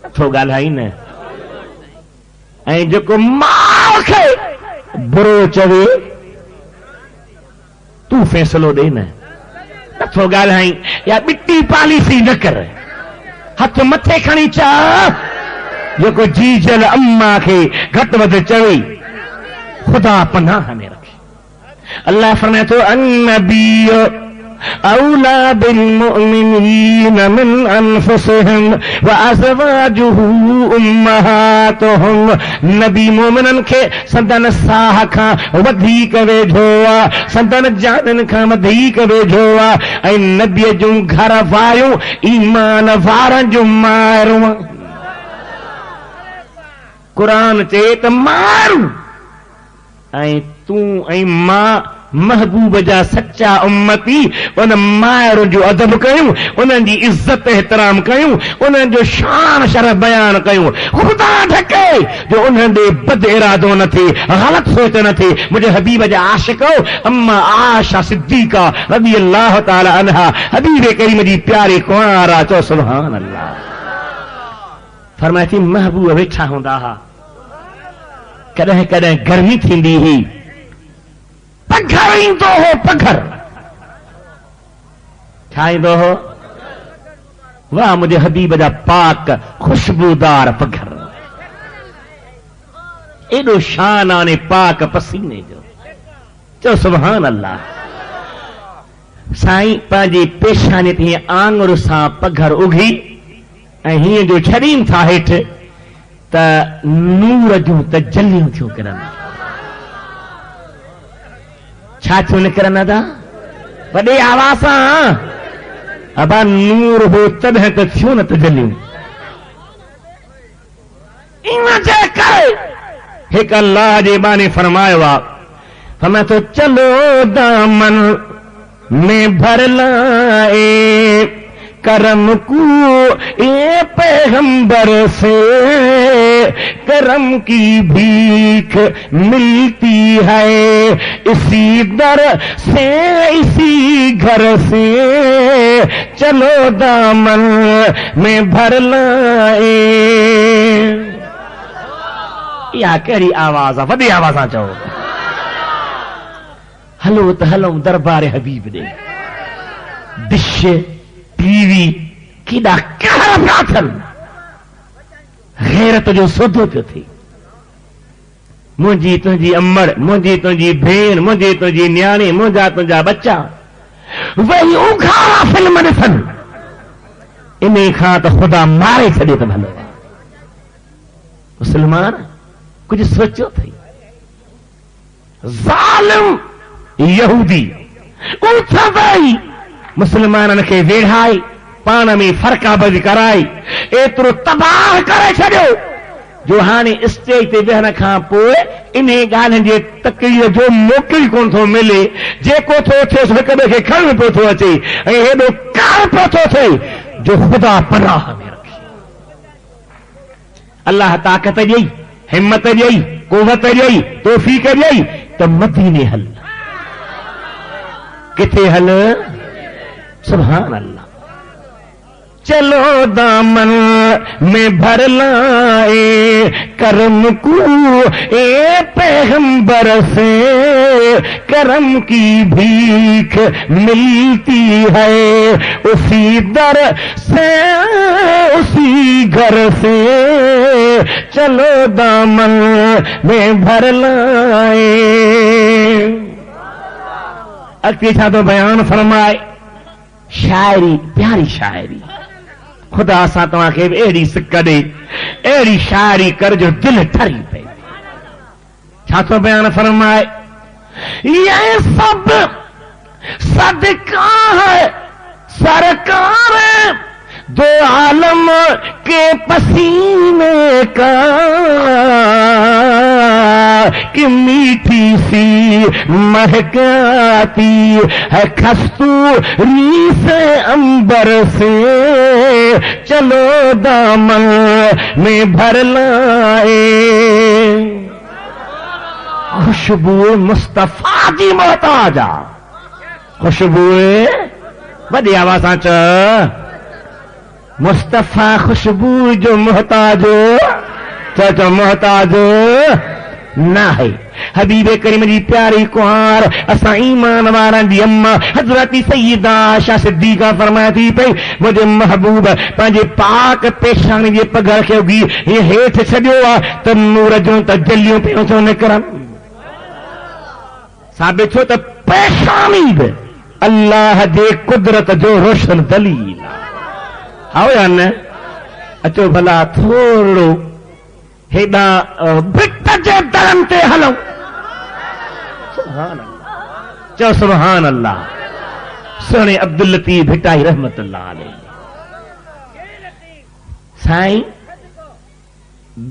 नथो ॻाल्हाई न। ऐं जेको माउ खे बुरो चवे तूं फ़ैसिलो ॾे न, नथो ॻाल्हाई। या ॿिटी पॉलिसी न कर, हथ मथे खणी चा, जेको जीजल अम्मा खे घटि वधि चवे खुदा पनाह में रखे। अल्लाह फरमाए थो अन्नबी औला बिल मुमिनीन मिन अनफुसिहिम व अज़वाजुहु उम्महातुहुम। नबी मोमिनन खे संदन साह खां वधीक वेझो आहे, संदन जानन खां वधीक वेझो आहे। ऐं नबीअ जूं घर वारियूं ईमान वारनि जूं मारूं। क़ुरान चए त मारूं, ऐं तूं ऐं मां महबूब जा सच्चा उम्मती उन मायर जो अदब कयूं, उन्हनि जी इज्जत एहतराम कयूं, उन्हनि जो शान शरफ बयान कयूं। खुदा ढके जो उन्हनि ॾे बद इरादो न थिए, ग़लति सोच न थिए। मुंहिंजे हबीब जा आशिक़ो अम्मा आशा सिद्दीक़ा रज़ी अल्लाह ताला अन्हा हबीब करीम जी प्यारी कुंवारा। चो सुभान अल्लाह। फरमाए थी महबूब वेठा हूंदा हुआ, कॾहिं कॾहिं गर्मी थींदी हुई, पघर ईंदो हो, पघर छा ईंदो हो? वाह मुंहिंजे हबीब जा पाक खुशबूदार पघर, एॾो शान आने पाक पसीने जो। चो सुभान अल्लाह। साईं पंहिंजी पेशानी ते आंगुर सां पघर उघी ऐं हीअं जो छॾीनि था हेठि त नूर जूं तजलियूं थियूं किरनि। छा थियूं निकिरनि था वॾे आवाज़ सां? अबा नूर हो तॾहिं त थियूं न तजलियूं। इन जे करे हिकु अल्लाह जे बाने फरमायो आहे, फरमाए तो चलो दामन में भर लाए करम को ये पैगंबर से करम की भीख मिलती है इसी दर से इसी घर से चलो दामन में भर लाए। या कहिड़ी आवाज़ आहे? वॾी आवाज़ सां चओ। हलो त हलूं दरबार हबीब ॾे। डिश टीवी केॾा कहर पिया थियनि, गैरत जो सौदो पियो थिए। मुंहिंजी तुंहिंजी अमड़, मुंहिंजी तुंहिंजी भेण, मुंहिंजी तुंहिंजी न्याणी, मुंहिंजा तुंहिंजा बच्चा वही उघाड़ा फिल्म ॾिसनि। इन खां त ख़ुदा मारे छॾे त भलो। मुस्लमान कुछ सोचो थी। ज़ालिम यहूदी उथई मुसलमाननि खे वेढ़ाए पाण में फरकाबज़ी कराई एतिरो तबाह करे छॾियो जो हाणे स्टेज ते वेहण खां पोइ इन ॻाल्हियुनि जे तकरीर जो मौक़ो ई कोन थो मिले। जेको थो थिए हिक ॿिए खे खणण पियो थो अचे ऐं हेॾो कार पियो थो थिए जो ख़ुदा पनाह में रखे। अल्लाह ताक़त ॾेई, हिम्मत ॾेई, कुवत ॾेई, तौफ़ीक़ ॾेई त मदीने हल। किथे हल? सुभान अल्लाह। चलो दामन में भर लाए करम को ए पैगंबर से करम की भीख मिलती है उसी दर से उसी घर से चलो दामन में भर लाए। अॻिते छा थो बयान फरमाए? शायरी, प्यारी शायरी। खुदा सां तव्हांखे अहिड़ी सिक ॾे, अहिड़ी शायरी कर जो दिलि ठरी पए। छा थो बयान फरमाए? ये सब सदका है सरकार दो आलम के पसीने का कि मीठी सी महकाती है कस्तूरी से अंबर से चलो दामन में भर लाए। खुशबू मुस्तफा जी मोहताजा, खुशबू वॾी आवाज़ सां चओ। मुस्तफा खुशबू जो मोहताजो चो मोहताजो ना है। हबीब करीम जी प्यारी कुहार असां ईमान वारनि जी अम्मा हज़रत सय्यदा आयशा सिद्दीक़ा फरमाए थी पई मुंहिंजे महबूब पंहिंजे पाक पेशानी जे पघर खे उगी हीअ हेठि छॾियो आहे त नूर जूं तजलियूं पियूं थो निकिरनि। साबित थियो त पेशानी बि अल्लाह जे कुदरत जो रोशन दलील आओ या न? अचो भला थोरो हेॾा भिट जे दरनि ते हलूं। सुभान अल्लाह चओ सुभान अल्लाह। सुहिणे अब्दुल लतीफ़ भिटाई रहमतुल्लाह अलैह साईं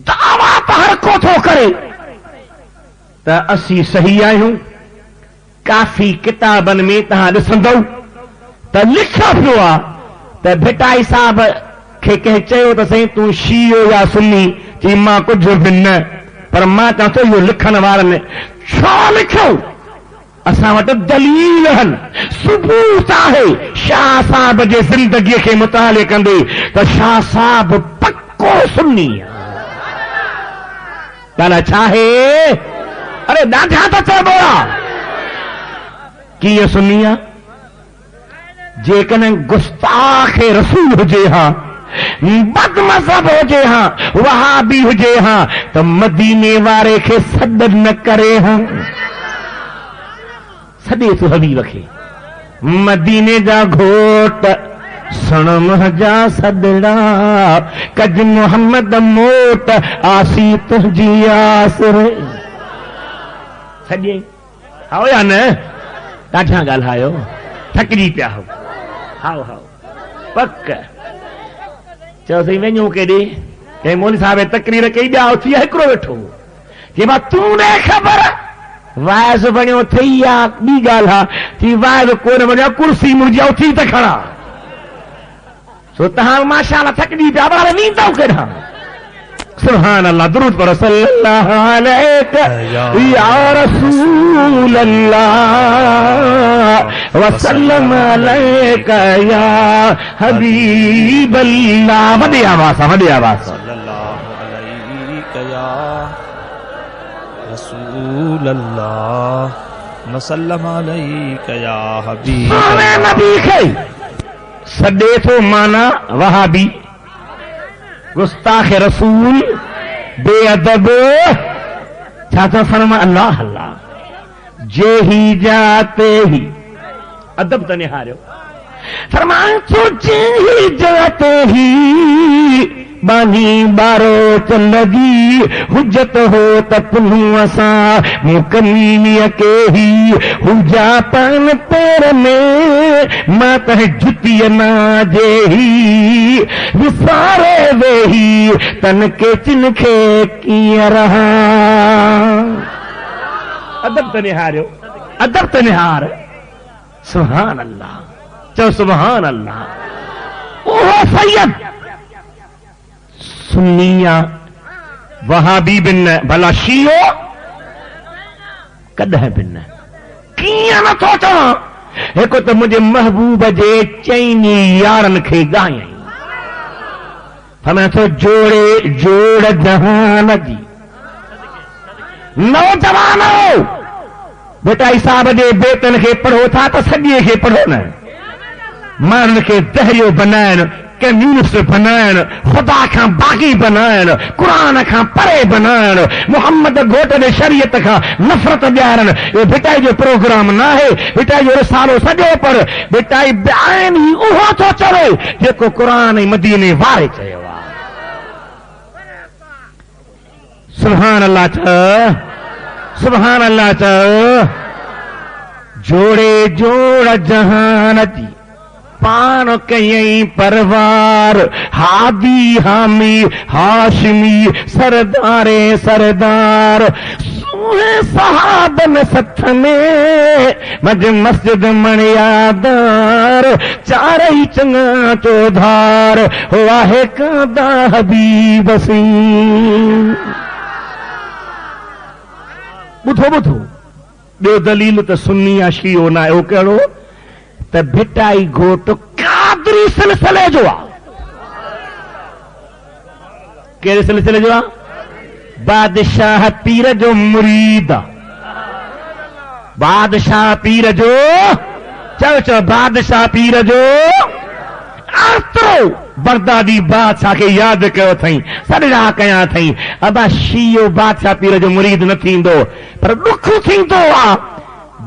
दावा त हर को थो करे त असीं सही आहियूं। काफ़ी किताबनि में तव्हां ॾिसंदव त लिखियो पियो आहे त भिटाई साहब खे कंहिं चयो त साईं तूं शियो या सुन्नी? चई मां कुझु बि न, पर मां चवां थो इहो लिखण वारनि छो लिखियो? असां वटि दलील आहिनि, सबूत आहे। शाह साहब जे ज़िंदगीअ खे मुताले कंदे त शाह साहब पक्को सुन्नी आहे। ॻाल्हि छा आहे? अरे ॾाढा त चइबो आहे। कीअं सुन्नी आहे? जेकॾहिं गुस्ताख रसूल हुजे हा, बदमज़हब हुजे हा, वहाबी हुजे हा त मदीने वारे खे सॾ न करे हा। सॾे थो हबीब खे मदीने जा घोट सणम जा सदड़ा कज मोहम्मद मोट आसी तुंहिंजी आस रे सॼे आओ या न ॾाढा ॻाल्हायो थकिजी पिया हो हाओ हाओ पक चयो सही वञूं केॾे कंहिं मौलवी साहिब तकरीर कई ॿिया उथी हिकिड़ो वेठो चई मां तूं न ख़बर वाइस बणियो थई आहे ॿी ॻाल्हि आहे थी वाइस कोन वञा कुर्सी मुंहिंजी उथी त खणा सो तव्हां माशाअल्लाह थकिजी पिया ॿार नींदव केॾां सुभान अल्लाह दुरूद पढ़ो सल्लल्लाहु अलैहि या रसूल अल्लाह व सल्लम अलैका या हबीब अल्लाह वॾी आवाज़ सल्लल्लाहु अलैका या रसूल अल्लाह व सल्लम अलैका या हबीब नबी खे सॾे थो माना वहाबी गुस्ताख रसूल बेअदब छा था फरमा अल्लाह अल्लाह जे ही जाते ही अदब त निहारियो फरमाए तो जे ही जाते ही बानी बारो चलगी हुजत हो तपनू असा मुकमीनीअ के ही हुजा पान पैर में मां तह जुतीअ ना जे ही विसारे वेही तन के चिन खे कीअं रहा अदब त निहारियो अदब त निहार सुभान अल्लाह चओ सुभान अल्लाह ओहो सैयद सुन्निया वहाबी बिन भला शियो कॾहिं बिन कीअं नथो चवां हिकु त मुंहिंजे महबूब जे चइनी यारनि खे ॻायई फरमाए थो जोड़े जोड़ जहान जी नौजवानो बेटा हिसाब जे बेतन खे पढ़ो था त सॼे खे पढ़ो न माण्हुनि खे दहरियो बनाइण कम्यूनिस्ट बनाइण खुदा खां बाग़ी बनाइण क़ुरान खां परे बनाइण मोहम्मद घोट जे शरीयत खां नफ़रत ॾियारण इहो भिटाई जो प्रोग्राम न आहे भिटाई जो रिसालो सॼो पढ़ भिटाई ॿाहिरि ई उहो थो चवे जेको क़ुरान ऐं मदीने वारे चयो आहे सुभान अल्लाह चओ सुभान अल्लाह चओ जोड़े जोड़ जहान जी पान कयई परवार हादी हामी हाशमी सरदारे सरदार सूहे सहाबन सथ में मज मस्जिद मणियादार चारई चंगा चौधार वाहे कादा हबीब सी ॿुधो ॿुधो ॿियो दलील त सुन्नी आहे शियो न आहे उहो कहिड़ो त भिटाई घोट कादरी सिलसिले जो आहे कहिड़े सिलसिले जो आहे बादशाह पीर जो मुरीद बादशाह पीर जो चओ चओ बादशाह पीर जो आतरो बगदादी बादशाह खे यादि कयो अथई सॾड़ा कया अथई अबा शियो बादशाह पीर जो मुरीद न थींदो पर ॾुख थींदो आहे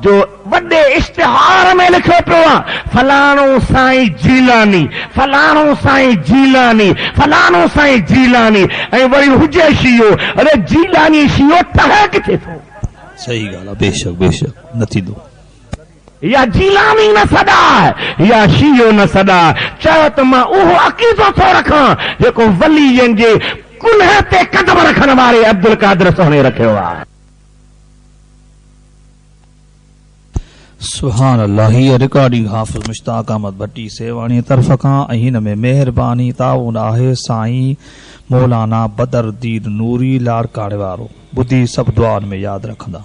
जो वॾे इश्तिहार में लिखियो पियो आहे फलाणो साईं जीलानी फलाणो साईं जीलानी फलाणो साईं जीलानी ऐं वरी हुजे शियो अरे जीलानी शियो ठहे किथे थो सही ॻाल्हि आहे बेशक बेशक न थींदो या जीलानी न सॾा या शियो न सॾा चयो त मां उहो अक़ीदो थो रखां जेको वलीअनि जे कुल्हे ते कदम रखण वारे अब्दुल कादिर सोहणे रखियो आहे सुभान अल्लाह हीअ रिकॉर्डिंग हाफ़िज़ मुश्ताक अहमद भट्टी सेवाणी तरफ़ खां ऐं हिन में महिरबानी ताउन आहे साईं मौलाना बदरुद्दीन नूरी लाड़काणे वारो ॿुधी सभु दुआनि में यादि रखंदा।